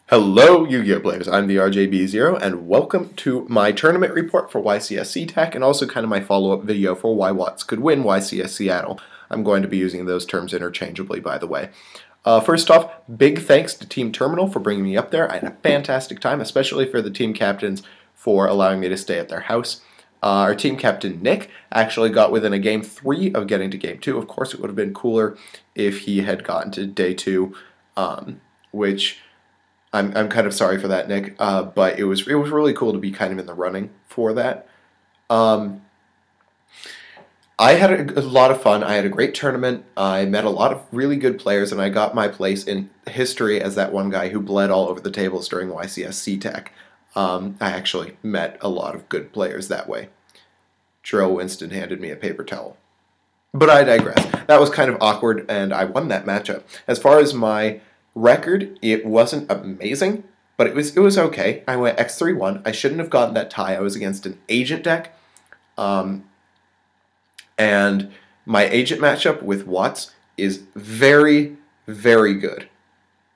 Hello, Yu-Gi-Oh! Players. I'm the RJB0, and welcome to my tournament report for YCS Tech, and also kind of my follow-up video for why Watts could win YCS Seattle. I'm going to be using those terms interchangeably, by the way. First off, big thanks to Team Terminal for bringing me up there. I had a fantastic time, especially for the team captains for allowing me to stay at their house. Our team captain, Nick, actually got within a Game 3 of getting to Game 2. Of course, it would have been cooler if he had gotten to Day 2, which I'm kind of sorry for that, Nick, but it was really cool to be kind of in the running for that. I had a lot of fun. I had a great tournament. I met a lot of really good players, and I got my place in history as that one guy who bled all over the tables during YCS Tech. I actually met a lot of good players that way. Drill Winston handed me a paper towel. But I digress. That was kind of awkward, and I won that matchup. As far as my record, it wasn't amazing, but it was okay. I went X3-1. I shouldn't have gotten that tie. I was against an agent deck, and my agent matchup with Watts is very, very good.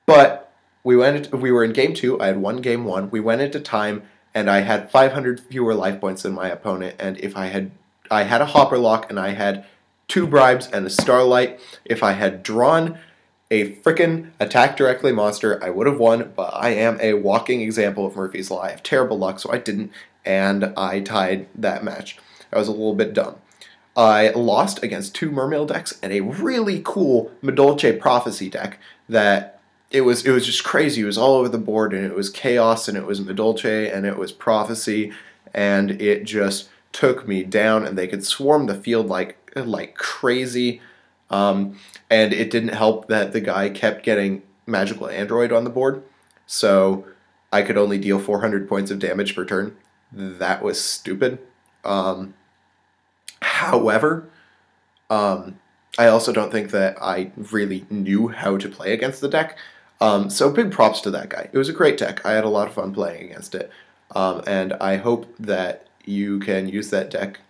But we were in Game 2. I had won Game 1. We went into time, and I had 500 fewer life points than my opponent. And if I had a Hopper Lock, and I had 2 bribes and a Starlight. If I had drawn a frickin' attack directly monster, I would have won, but I am a walking example of Murphy's Law. I have terrible luck, so I didn't, and I tied that match. I was a little bit dumb. I lost against 2 Mermail decks and a really cool Medolce Prophecy deck that it was just crazy. It was all over the board, and it was Chaos, and it was Medolce, and it was Prophecy, and it just took me down, and they could swarm the field like crazy. And it didn't help that the guy kept getting Magical Android on the board, so I could only deal 400 points of damage per turn. That was stupid. However, I also don't think that I really knew how to play against the deck, so big props to that guy. It was a great deck. I had a lot of fun playing against it, and I hope that you can use that deck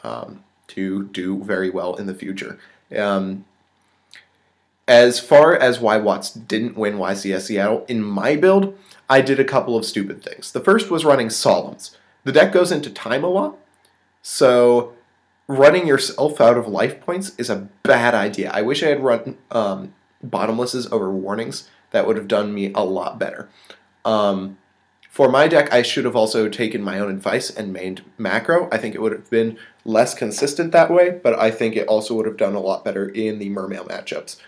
to do very well in the future. As far as why Watts didn't win YCS Seattle, in my build, I did a couple of stupid things. The first was running Solemns. The deck goes into time a lot, so running yourself out of life points is a bad idea. I wish I had run Bottomlesses over Warnings. That would have done me a lot better. For my deck, I should have also taken my own advice and made macro. I think it would have been less consistent that way, but I think it also would have done a lot better in the Mermail matchups.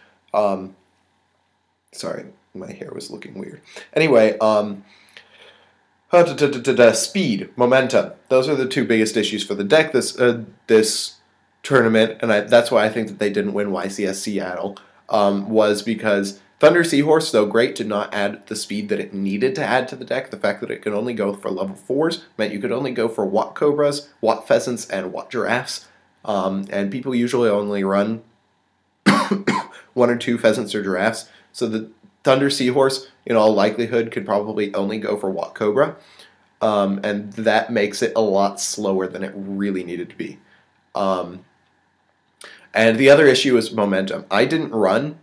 Sorry, my hair was looking weird. Anyway, speed, momentum. Those are the 2 biggest issues for the deck this tournament, and that's why I think that they didn't win YCS Seattle, was because Thunder Seahorse, though great, did not add the speed that it needed to add to the deck. The fact that it could only go for level 4s meant you could only go for Watt Cobras, Watt Pheasants, and Watt Giraffes, and people usually only run 1 or 2 Pheasants or Giraffes, so the Thunder Seahorse, in all likelihood, could probably only go for Watt Cobra, and that makes it a lot slower than it really needed to be. And the other issue is momentum. I didn't run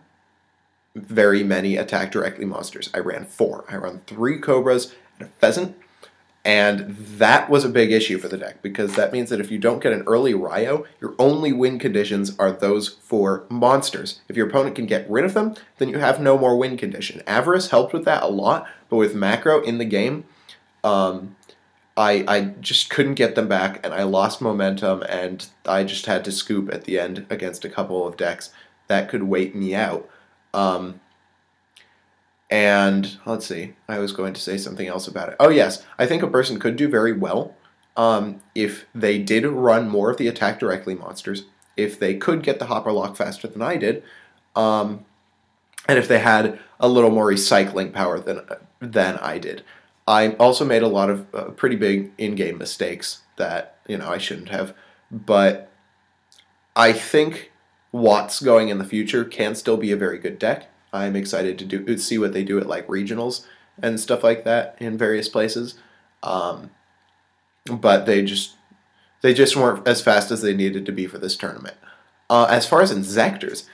very many attack directly monsters. I ran 4. I ran 3 Cobras and a Pheasant, and that was a big issue for the deck, because that means that if you don't get an early Ryo, your only win conditions are those for monsters. If your opponent can get rid of them, then you have no more win condition. Avarice helped with that a lot, but with macro in the game, I just couldn't get them back, and I lost momentum, and I just had to scoop at the end against a couple of decks that could wait me out. And let's see, I was going to say something else about it. Oh yes, I think a person could do very well if they did run more of the attack directly monsters, if they could get the Hopper Lock faster than I did, and if they had a little more recycling power than I did. I also made a lot of pretty big in-game mistakes that, I shouldn't have, but I think Watts going in the future can still be a very good deck. I'm excited to see what they do at like regionals and stuff like that in various places, but they just weren't as fast as they needed to be for this tournament. As far as Inzektors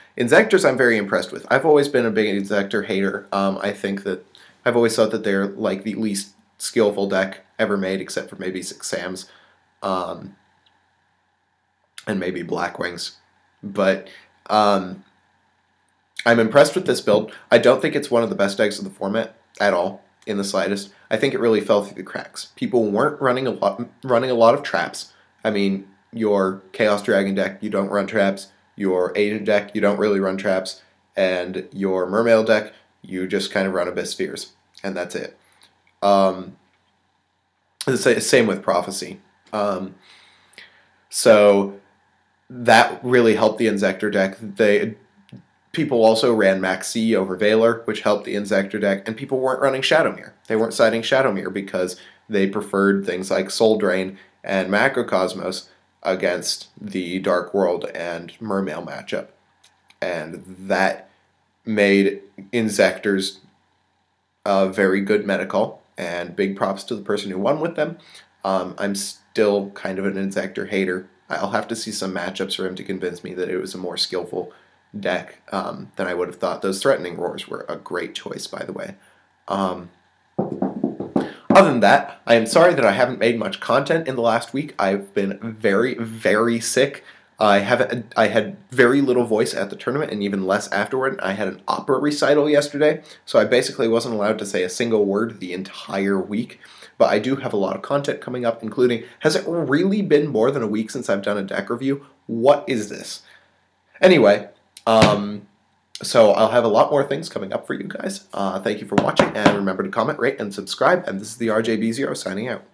I'm very impressed with. I've always been a big Inzektor hater. I think that I've always thought that they're like the least skillful deck ever made, except for maybe Six Sams, and maybe Blackwings. But I'm impressed with this build. I don't think it's one of the best decks of the format at all, in the slightest. I think it really fell through the cracks. People weren't running a lot of traps. I mean, your Chaos Dragon deck, you don't run traps. Your Agent deck, you don't really run traps. And your Mermail deck, you just kind of run Abyss Spheres. And that's it. The same with Prophecy. So that really helped the Inzektor deck. People also ran Max C over Valor, which helped the Inzektor deck, and people weren't running Shadowmere. They weren't siding Shadowmere because they preferred things like Soul Drain and Macrocosmos against the Dark World and Mermail matchup. And that made Inzektors a very good meta call, and big props to the person who won with them. I'm still kind of an Inzektor hater. I'll have to see some matchups for him to convince me that it was a more skillful deck than I would have thought. Those Threatening Roars were a great choice, by the way. Other than that, I am sorry that I haven't made much content in the last week. I've been very, very sick. I had very little voice at the tournament and even less afterward. I had an opera recital yesterday, so I basically wasn't allowed to say a single word the entire week. But I do have a lot of content coming up, including, has it really been more than a week since I've done a deck review? What is this? Anyway, so I'll have a lot more things coming up for you guys. Thank you for watching, and remember to comment, rate, and subscribe. And this is the RJB0 signing out.